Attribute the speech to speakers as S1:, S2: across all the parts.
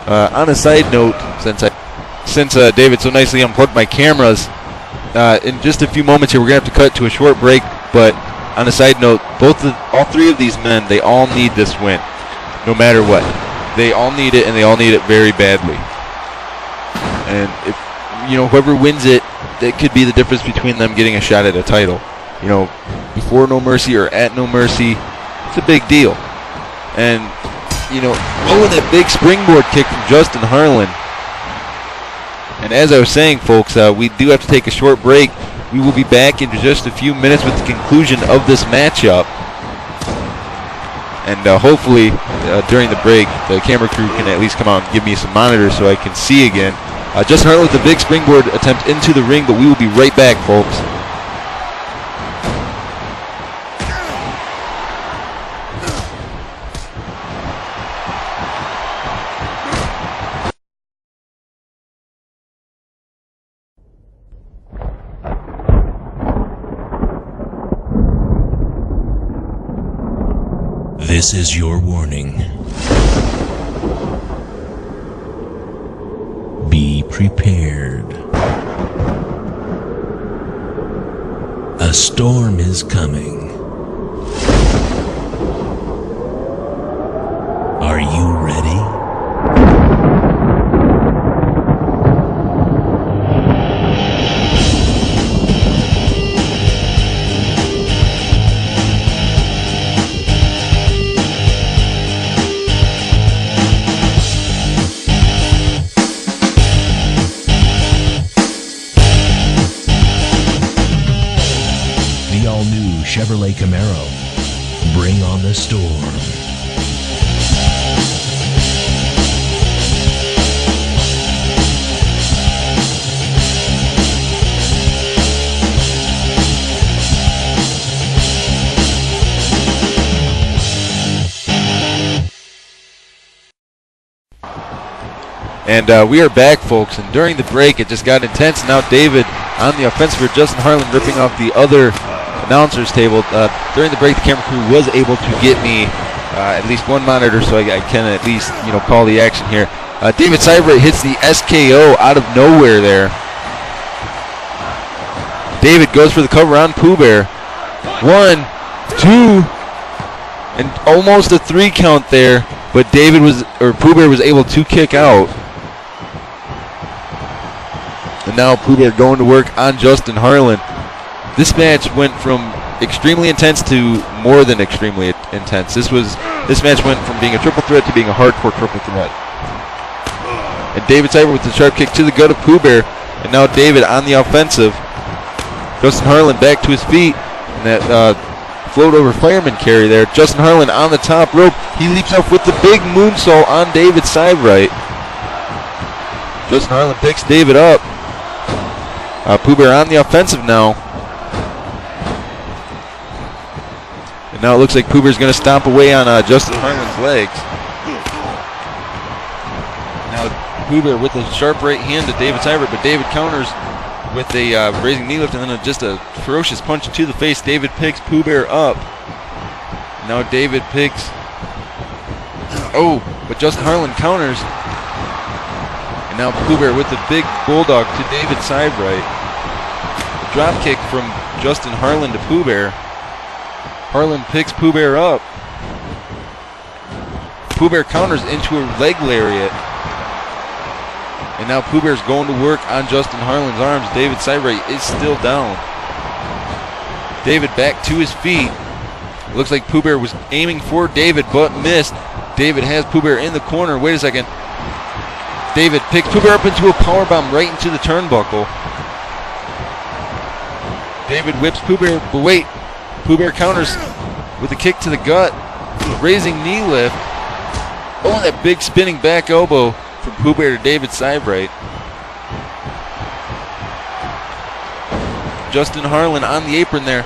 S1: On a side note, since David so nicely unplugged my cameras, in just a few moments here we're going to have to cut to a short break, but on a side note, all three of these men, they all need this win, no matter what. They all need it, and they all need it very badly. And if whoever wins it, that could be the difference between them getting a shot at a title. Before No Mercy or at No Mercy, it's a big deal. And that big springboard kick from Justin Harlan. And as I was saying, folks, we do have to take a short break. We will be back in just a few minutes with the conclusion of this matchup. And hopefully, during the break, the camera crew can at least come out and give me some monitors so I can see again. Justin Harlan with the big springboard attempt into the ring, but we will be right back, folks.
S2: This is your warning. Be prepared. A storm is coming. Are you ready? Chevrolet Camaro. Bring on the storm.
S1: And we are back, folks, and during the break it just got intense. Now David on the offensive for Justin Harlan, ripping off the other announcer's table. During the break, the camera crew was able to get me at least one monitor, so I can at least call the action here. David Seibert hits the SKO out of nowhere there. David goes for the cover on Pooh Bear. 1, 2, and almost a 3 count there, but Pooh Bear was able to kick out. And now Pooh Bear going to work on Justin Harlan. This match went from extremely intense to more than extremely intense. This match went from being a triple threat to being a hardcore triple threat. And David Seibert with the sharp kick to the gut of Pooh Bear. And now David on the offensive. Justin Harlan back to his feet. And that float over fireman carry there. Justin Harlan on the top rope. He leaps off with the big moonsault on David Seibert. Justin Harlan picks David up. Pooh Bear on the offensive now. And now it looks like Pooh Bear's going to stomp away on Justin Harlan's legs. Now Pooh Bear with a sharp right hand to David Seibert, but David counters with a raising knee lift and then just a ferocious punch to the face. David picks Pooh Bear up. Now David picks... but Justin Harlan counters. And now Pooh Bear with the big bulldog to David Seibert. A drop kick from Justin Harlan to Pooh Bear. Harlan picks Pooh Bear up. Pooh Bear counters into a leg lariat. And now Pooh Bear's going to work on Justin Harlan's arms. David Seibert is still down. David back to his feet. Looks like Pooh Bear was aiming for David but missed. David has Pooh Bear in the corner. Wait a second. David picks Pooh Bear up into a powerbomb right into the turnbuckle. David whips Pooh Bear, but wait. Pooh Bear counters with a kick to the gut. Raising knee lift. Oh, that big spinning back elbow from Pooh Bear to David Seibert. Justin Harlan on the apron there.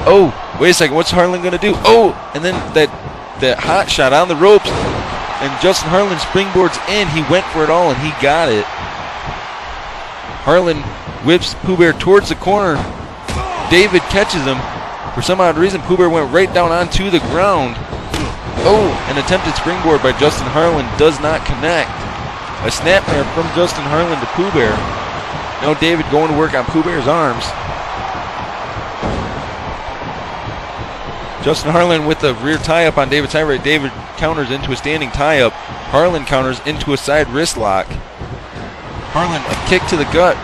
S1: Oh, wait a second. What's Harlan going to do? Oh, and then that hot shot on the ropes. And Justin Harlan springboards in. He went for it all, and he got it. Harlan whips Pooh Bear towards the corner. David catches him. For some odd reason, Pooh Bear went right down onto the ground. Oh, an attempted springboard by Justin Harlan does not connect. A snapmare from Justin Harlan to Pooh Bear. Now David going to work on Pooh Bear's arms. Justin Harlan with the rear tie-up on David Seibert. David counters into a standing tie-up. Harlan counters into a side wrist lock. Harlan, a kick to the gut.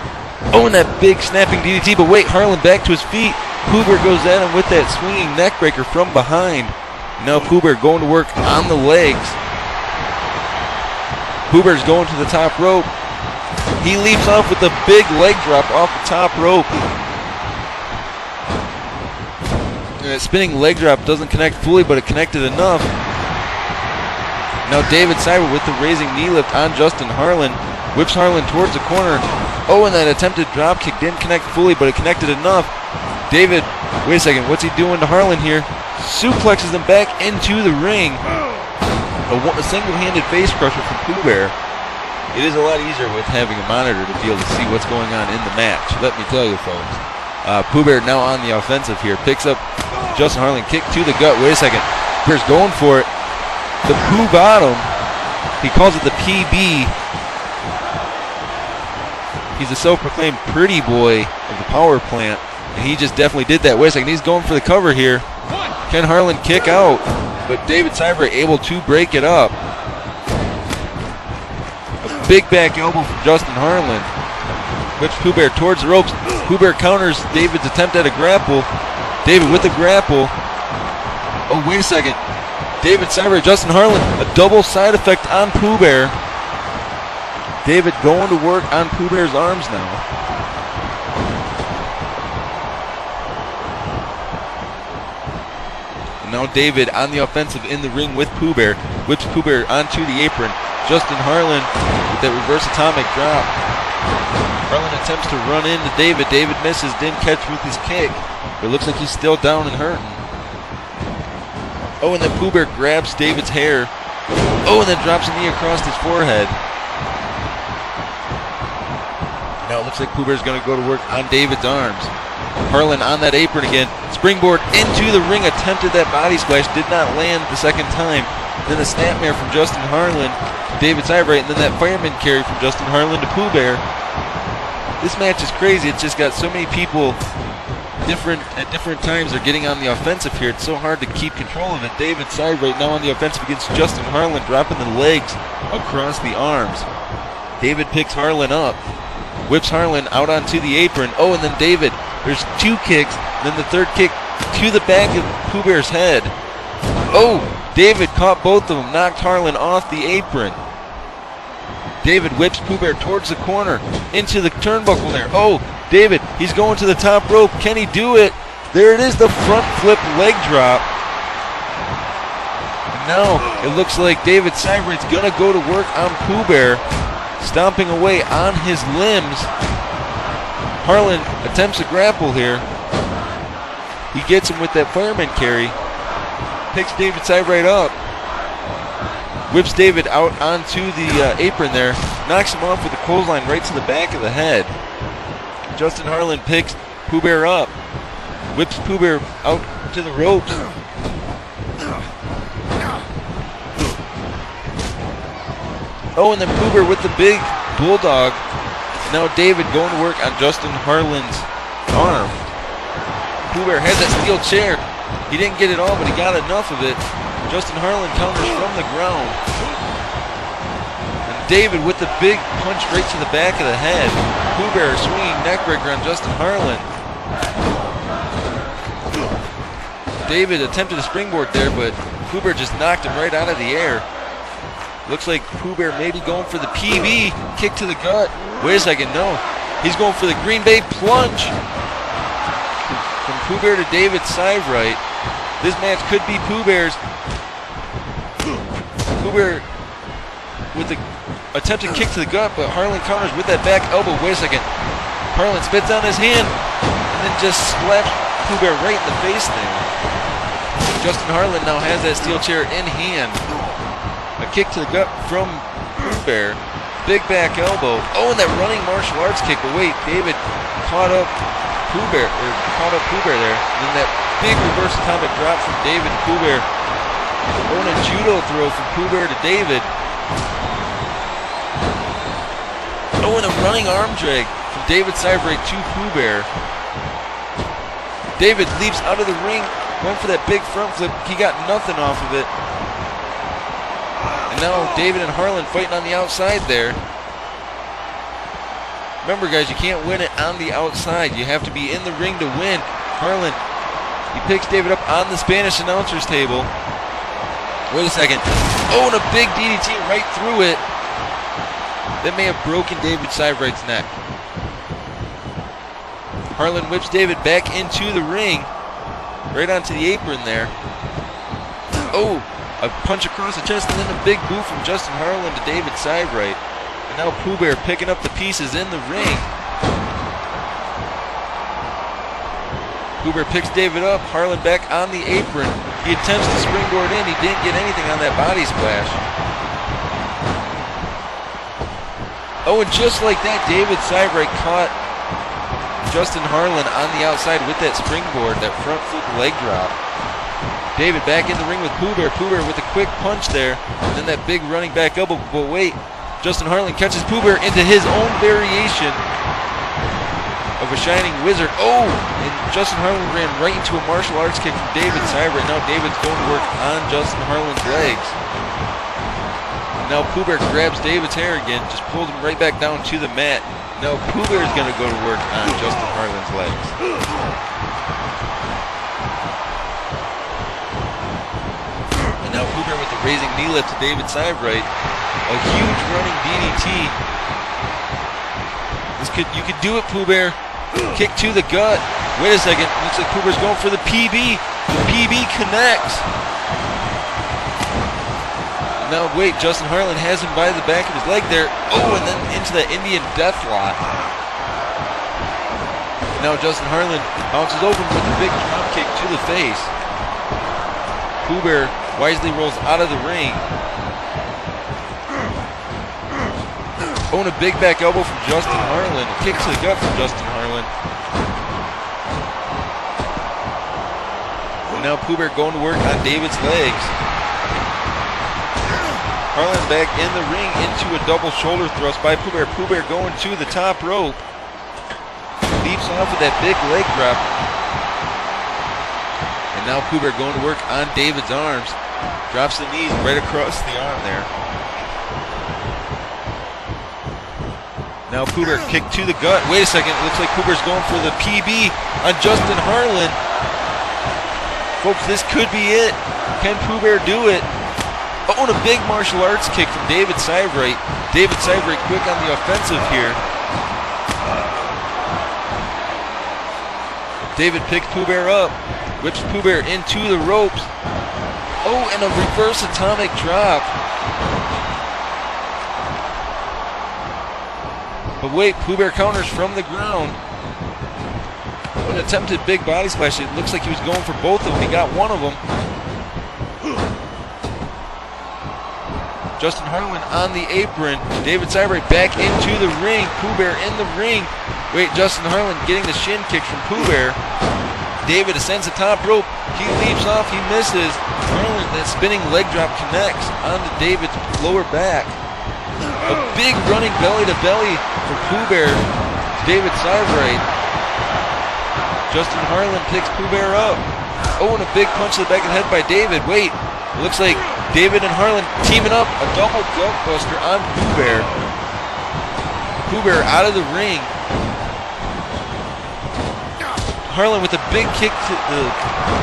S1: Oh, and that big snapping DDT, but wait, Harlan back to his feet. Pooh Bear goes at him with that swinging neck breaker from behind. Now Pooh Bear going to work on the legs. Pooh Bear's going to the top rope. He leaps off with a big leg drop off the top rope. That spinning leg drop doesn't connect fully, but it connected enough. Now David Seibert with the raising knee lift on Justin Harlan. Whips Harlan towards the corner. Oh, and that attempted drop kick didn't connect fully, but it connected enough. David, wait a second, what's he doing to Harlan here? Suplexes him back into the ring. A single-handed face crusher from Pooh Bear. It is a lot easier with having a monitor to be able to see what's going on in the match, let me tell you folks. Pooh Bear now on the offensive here. Picks up Justin Harlan, kick to the gut. Wait a second. Pooh Bear's going for it. The Pooh bottom. He calls it the PB. He's a self-proclaimed pretty boy of the power plant, and he just definitely did that. Wait a second. He's going for the cover here. Can Harlan kick out? But David Seibert able to break it up. A big back elbow from Justin Harlan. Whips Pooh Bear towards the ropes. Pooh Bear counters David's attempt at a grapple. David with the grapple. Oh, wait a second. David Seibert, Justin Harlan, a double side effect on Pooh Bear. David going to work on Pooh Bear's arms now. Now David on the offensive in the ring with Pooh Bear. Whips Pooh Bear onto the apron. Justin Harlan with that reverse atomic drop. Harlan attempts to run into David. David misses, didn't catch with his kick. But it looks like he's still down and hurting. Oh, and then Pooh Bear grabs David's hair. Oh, and then drops a knee across his forehead. Now it looks like Pooh Bear's going to go to work on David's arms. Harlan on that apron again. Springboard into the ring. Attempted that body splash. Did not land the second time. Then a snapmare from Justin Harlan to David Seibert. And then that fireman carry from Justin Harlan to Pooh Bear. This match is crazy. It's just got so many people at different times. They're getting on the offensive here. It's so hard to keep control of it. David Seibert now on the offensive against Justin Harlan. Dropping the legs across the arms. David picks Harlan up. Whips Harlan out onto the apron. Oh, and then David, there's two kicks. Then the third kick to the back of Pooh Bear's head. Oh, David caught both of them. Knocked Harlan off the apron. David whips Pooh Bear towards the corner. Into the turnbuckle there. Oh, David, he's going to the top rope. Can he do it? There it is, the front flip leg drop. And now it looks like David Seibert's going to go to work on Pooh Bear. Stomping away on his limbs. Harlan attempts a grapple here. He gets him with that fireman carry. Picks David Seibert up. Whips David out onto the apron there. Knocks him off with a clothesline right to the back of the head. Justin Harlan picks Pooh Bear up. Whips Pooh Bear out to the ropes. Oh, and then Pooh Bear with the big bulldog. Now David going to work on Justin Harlan's arm. Pooh Bear has that steel chair. He didn't get it all, but he got enough of it. Justin Harlan counters from the ground. And David with the big punch right to the back of the head. Pooh Bear swinging neckbreaker on Justin Harlan. David attempted a springboard there, but Pooh Bear just knocked him right out of the air. Looks like Pooh Bear maybe going for the PB. Kick to the gut. Wait a second, no. He's going for the Green Bay plunge. From Pooh Bear to David Seibert. This match could be Pooh Bear's. Pooh Bear with the attempted kick to the gut, but Harlan counters with that back elbow. Wait a second. Harlan spits on his hand and then just slaps Pooh Bear right in the face there. Justin Harlan now has that steel chair in hand. A kick to the gut from Pooh Bear. Big back elbow. Oh, and that running martial arts kick. But wait, David caught up Pooh Bear there. And then that big reverse atomic drop from David to Pooh Bear. Oh, and a judo throw from Pooh Bear to David. and a running arm drag from David Sybrate to Pooh Bear. David leaps out of the ring, went for that big front flip. He got nothing off of it. And now David and Harlan fighting on the outside there. Remember, guys, you can't win it on the outside. You have to be in the ring to win. Harlan, he picks David up on the Spanish announcer's table. Wait a second. Oh, and a big DDT right through it. That may have broken David Sybrate's neck. Harlan whips David back into the ring. Right onto the apron there. Oh, a punch across the chest and then a big boot from Justin Harlan to David Sybrate. And now Pooh Bear picking up the pieces in the ring. Pooh Bear picks David up, Harlan back on the apron. He attempts to springboard in, he didn't get anything on that body splash. Oh, and just like that, David Sybrate caught Justin Harlan on the outside with that springboard, that front flip leg drop. David back in the ring with Pooh Bear. Pooh Bear with a quick punch there, and then that big running back elbow, but wait. Justin Harlan catches Pooh Bear into his own variation of a Shining Wizard. Oh, and Justin Harlan ran right into a martial arts kick from David Sybrate. Now David's going to work on Justin Harlan's legs. And now Pooh Bear grabs David's hair again, just pulls him right back down to the mat. Now Pooh Bear is going to go to work on Justin Harlan's legs. And now Pooh Bear with the raising knee lift to David Sybrate. A huge running DDT. You could do it, Pooh Bear. Kick to the gut. Wait a second. Looks like Pooh Bear's going for the PB. The PB connects. Now wait, Justin Harlan has him by the back of his leg there. Oh, and then into the Indian Deathlock. Now Justin Harlan bounces over him with a big drop kick to the face. Pooh Bear wisely rolls out of the ring. Oh, and a big back elbow from Justin Harlan. A kick to the gut from Justin Harlan. And now Pooh Bear going to work on David's legs. Harlan back in the ring into a double shoulder thrust by Pooh Bear. Pooh Bear going to the top rope. Leaps off with that big leg drop. And now Pooh Bear going to work on David's arms. Drops the knees right across the arm there. Now Pooh Bear kick to the gut. Wait a second, it looks like Pooh Bear's going for the PB on Justin Harlan. Folks, this could be it. Can Pooh Bear do it? Oh, and a big martial arts kick from David Sybrate. David Sybrate quick on the offensive here. David picks Pooh Bear up, whips Pooh Bear into the ropes. Oh, and a reverse atomic drop. But wait, Pooh Bear counters from the ground. An attempted big body splash. It looks like he was going for both of them. He got one of them. Justin Harlan on the apron. David Sybrate back into the ring. Pooh Bear in the ring. Wait, Justin Harlan getting the shin kick from Pooh Bear. David ascends the top rope. He leaps off. He misses. Harlan, that spinning leg drop connects onto David's lower back. A big running belly to belly for Pooh Bear. David Sybrate. Justin Harlan picks Pooh Bear up. Oh, and a big punch to the back of the head by David. Wait, it looks like David and Harlan teaming up. A double gut buster on Pooh Bear. Pooh Bear out of the ring. Harlan with a big kick to the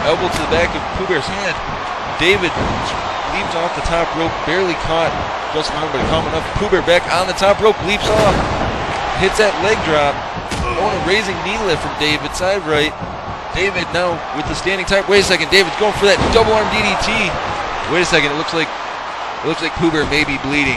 S1: elbow to the back of Pooh Bear's head. David leaps off the top rope, barely caught Justin Harlan, but coming up. Pooh Bear back on the top rope, leaps off, hits that leg drop. Oh, and a raising knee lift from David Sybrate. David now with the standing type. Wait a second, David's going for that double arm DDT. Wait a second, it looks like Pooh Bear may be bleeding.